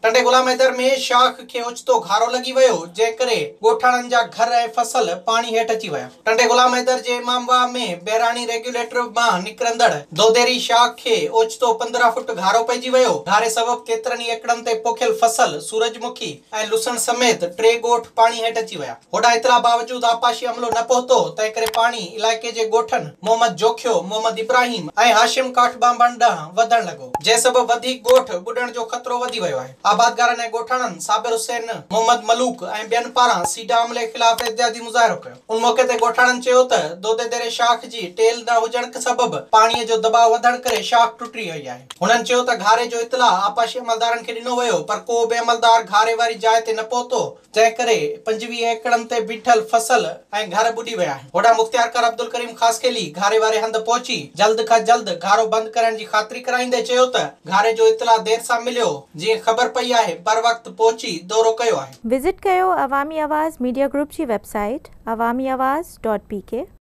टंडे गुलाम हैदर में शाख खे ओचितो घारो लगी वियो, जंहिं करे ॻोठाणनि जा घर ऐं फसल पाणी हेठि अची विया। टंडे गुलाम हैदर जे इमामबाग में बहिराणी रेगुलेटर मां निकिरंदड़ दोधेरी शाख खे ओचितो 15 फुट घारो पइजी वियो। घारे सबबि केतिरनि ई एकड़नि ते पोखियल फसल, सूरजमुखी ऐं लुसण समेत 3 ॻोठ पाणी हेठि अची विया। होॾां इतला बावजूद आपाशी अमलो न पहुतो, तंहिं करे पाणी इलाइक़े जे ॻोठनि मोहम्मद जोखियो, मोहम्मद इब्राहिम ऐं हाशिम काठबांबन ॾांहुं वधण लॻो, जंहिं सबबि वधीक ॻोठ ॿुॾण जो ख़तरो वधी वियो आहे। आबादगारनि ऐं ॻोठाणनि साबिर हुसैन, मोहम्मद मलूक ऐं ॿियनि पारां सीडा अमले ख़िलाफ़ एहतियाती मुज़ाहिरो कयो। उन मौक़े ते ॻोठाणनि चयो त दोधेरे शाख जी टेल न हुजण सबबि पाणीअ जो दबाव वधण करे शाख टुटी वई आहे। हुननि चयो त घारे जो इतला आपाशी अमलदारनि खे ॾिनो वियो, पर को बि अमलदार घारे वारी जाइ ते न पहुतो, जंहिं करे 25 एकड़नि ते बीठल फसल ऐं घर ॿुॾी विया आहिनि। होॾां मुख़्तियार अब्दुल करीम ख़ासकेली घारे वारे हंधि पहुची जल्द खां जल्द घारो बंदि करण जी ख़ातिरी कराईंदे चयो त घारे जो इतला देर सां मिलियो, जीअं ख़बर पई आहे पर वक़्तु पहुची दौरो कयो आहे। विज़िट कयो अवामी आवाज़ मीडिया ग्रुप जी वेबसाइट awamiawaz.pk